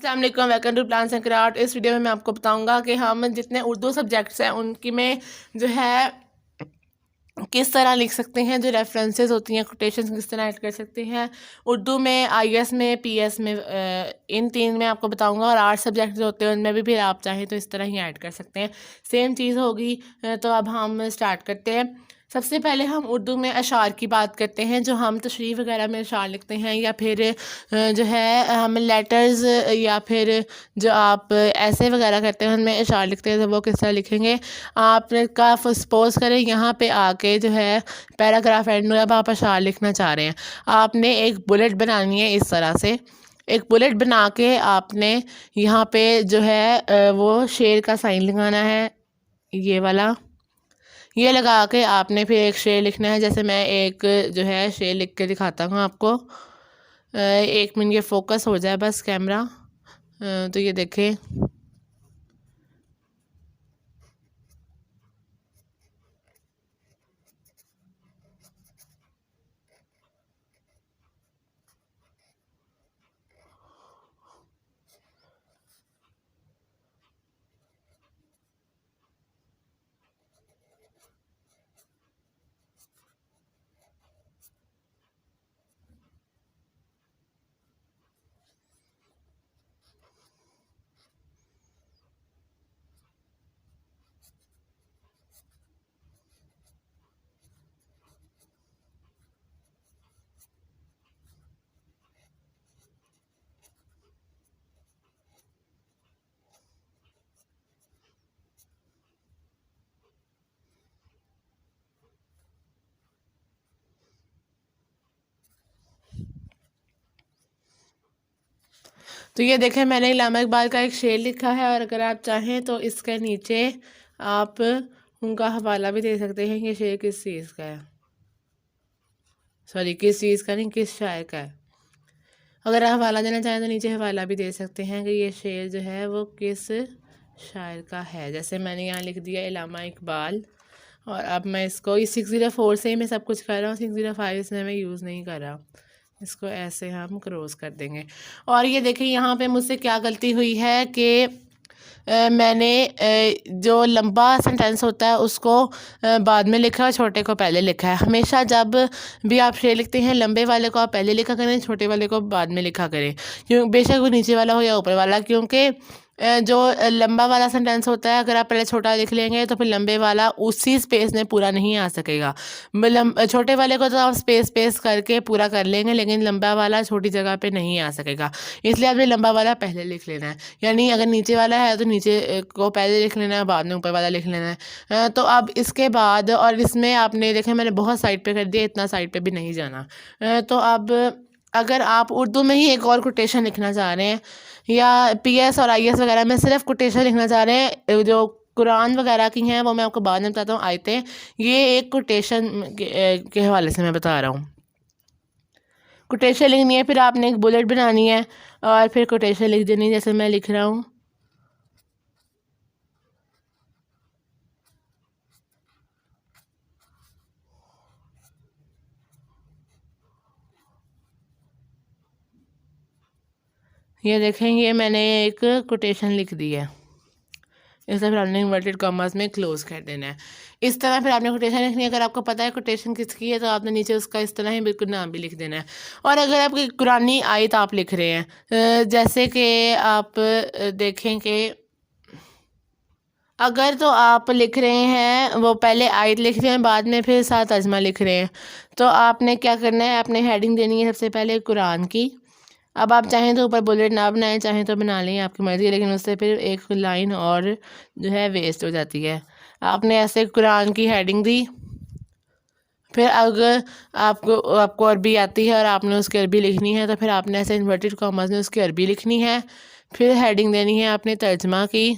अस्सलाम वालेकुम, welcome to plans and craft. इस वीडियो में मैं आपको बताऊंगा कि हम जितने उर्दू सब्जेक्ट्स हैं उनकी में जो है किस तरह लिख सकते हैं, जो रेफरेंसेस होती हैं, कोटेशंस किस तरह ऐड कर सकते हैं उर्दू में, आईएएस में, पीएस में। इन तीन में आपको बताऊंगा। और 8 सब्जेक्ट जो होते हैं उनमें भी फिर आप चाहें तो इस तरह ही ऐड कर सकते हैं, सेम चीज़ होगी। तो अब हम स्टार्ट करते हैं। सबसे पहले हम उर्दू में अशार की बात करते हैं, जो हम तशरीफ़ वगैरह में अशार लिखते हैं, या फिर जो है हम लेटर्स, या फिर जो आप ऐसे वगैरह करते हैं उनमें अशार लिखते हैं, तो वो किस तरह लिखेंगे। आपका सपोज करें यहाँ पे आके जो है पैराग्राफ एंड में अब आप अशार लिखना चाह रहे हैं, आपने एक बुलेट बनानी है। इस तरह से एक बुलेट बना के आपने यहाँ पे जो है वो शेर का साइन लगाना है, ये वाला। ये लगा के आपने फिर एक शेर लिखना है। जैसे मैं एक जो है शेर लिख के दिखाता हूँ आपको। 1 मिनट ये फोकस हो जाए बस कैमरा। तो ये देखें, तो ये देखें मैंने इलामा इकबाल का एक शेर लिखा है। और अगर आप चाहें तो इसके नीचे आप उनका हवाला भी दे सकते हैं, ये शेर किस चीज़ का है, सॉरी किस चीज़ का नहीं, किस शायर का है। अगर आप हवाला देना चाहें तो नीचे हवाला भी दे सकते हैं कि ये शेर जो है वो किस शायर का है। जैसे मैंने यहाँ लिख दिया इलामा इकबाल। और अब मैं इसको इस 604 से ही मैं सब कुछ कर रहा हूँ, 605 इसमें मैं यूज़ नहीं कर रहा। इसको ऐसे हम क्रॉस कर देंगे। और ये देखिए यहाँ पे मुझसे क्या गलती हुई है कि मैंने जो लंबा सेंटेंस होता है उसको बाद में लिखा और छोटे को पहले लिखा है। हमेशा जब भी आप शेर लिखते हैं लंबे वाले को आप पहले लिखा करें, छोटे वाले को बाद में लिखा करें, क्यों बेशक वो नीचे वाला हो या ऊपर वाला। क्योंकि जो लंबा वाला सेंटेंस होता है, अगर आप पहले छोटा लिख लेंगे तो फिर लंबे वाला उसी स्पेस में पूरा नहीं आ सकेगा। छोटे वाले को तो आप स्पेस करके पूरा कर लेंगे, लेकिन लंबा वाला छोटी जगह पे नहीं आ सकेगा। इसलिए आपने लंबा वाला पहले लिख लेना है। यानी अगर नीचे वाला है तो नीचे को पहले लिख लेना है, बाद में ऊपर वाला लिख लेना है। तो अब इसके बाद, और इसमें आपने देखें मैंने बहुत साइड पे कर दिया, इतना साइड पे भी नहीं जाना। तो अब अगर आप उर्दू में ही एक और कोटेशन लिखना चाह रहे हैं, या पीएस और आईएएस वगैरह में सिर्फ कोटेशन लिखना चाह रहे हैं, जो कुरान वगैरह की हैं वो मैं आपको बाद में बताता हूँ, आयतें। ये एक कोटेशन के हवाले से मैं बता रहा हूँ। कोटेशन लिखनी है, फिर आपने एक बुलेट बनानी है और फिर कोटेशन लिख देनी, जैसे मैं लिख रहा हूँ। ये देखेंगे मैंने एक कोटेशन लिख दी है। इस तरह फिर आपने इन्वर्टेड कॉमर्स में क्लोज कर देना है। इस तरह फिर आपने कोटेशन लिखनी है। अगर आपको पता है कोटेशन किसकी है तो आपने नीचे उसका इस तरह ही बिल्कुल नाम भी लिख देना है। और अगर आपकी कुरानी आयत आप लिख रहे हैं, जैसे कि आप देखें कि अगर तो आप लिख रहे हैं वो पहले आयत लिख रहे हैं, बाद में फिर साथ तर्जमा लिख रहे हैं, तो आपने क्या करना है, आपने हेडिंग देनी है सबसे पहले कुरान की। अब आप चाहें तो ऊपर बुलेट ना बनाएं, चाहें तो बना लें, आपकी मर्ज़ी है, लेकिन उससे फिर एक लाइन और जो है वेस्ट हो जाती है। आपने ऐसे कुरान की हेडिंग दी। फिर अगर आपको अरबी आती है और आपने उसकी अरबी लिखनी है, तो फिर आपने ऐसे इन्वर्टेड कॉमर्स में उसकी अरबी लिखनी है। फिर हेडिंग देनी है आपने तर्जमा की,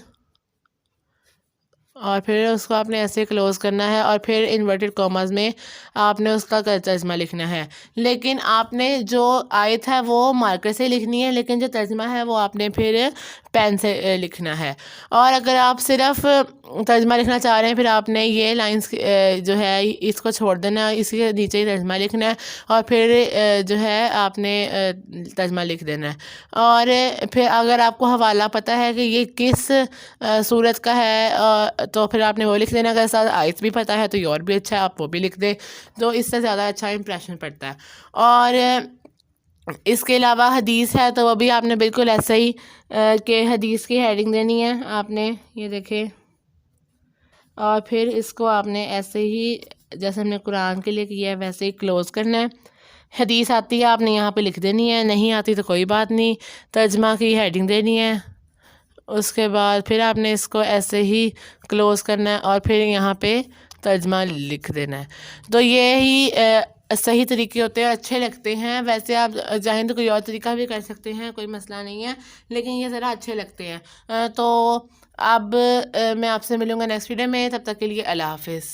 और फिर उसको आपने ऐसे क्लोज करना है, और फिर इन्वर्टेड कॉमर्स में आपने उसका तर्जमा लिखना है। लेकिन आपने जो आयत है वो मार्कर से लिखनी है, लेकिन जो तर्जमा है वो आपने फिर पेन से लिखना है। और अगर आप सिर्फ तर्जमा लिखना चाह रहे हैं फिर आपने ये लाइंस जो है इसको छोड़ देना है, इसी के नीचे ही तर्जमा लिखना है और फिर जो है आपने तर्जमा लिख देना है। और फिर अगर आपको हवाला पता है कि ये किस सूरत का है तो फिर आपने वो लिख देना। अगर साथ आयत भी पता है तो ये और भी अच्छा है, आप वो भी लिख दें, तो इससे ज़्यादा अच्छा इंप्रेशन पड़ता है। और इसके अलावा हदीस है तो वो भी आपने बिल्कुल ऐसे ही कि हदीस की हेडिंग देनी है आपने, ये देखें, और फिर इसको आपने ऐसे ही जैसे हमने कुरान के लिए किया है वैसे ही क्लोज़ करना है। हदीस आती है आपने यहाँ पे लिख देनी है, नहीं आती तो कोई बात नहीं, तर्जमा की हेडिंग देनी है। उसके बाद फिर आपने इसको ऐसे ही क्लोज़ करना है और फिर यहाँ पे तर्जमा लिख देना है। तो ये ही सही तरीके होते हैं, अच्छे लगते हैं। वैसे आप चाहें तो कोई और तरीका भी कर सकते हैं, कोई मसला नहीं है, लेकिन ये ज़रा अच्छे लगते हैं। तो अब मैं आपसे मिलूँगा नेक्स्ट वीडियो में, तब तक के लिए अल्लाह हाफ़िज़।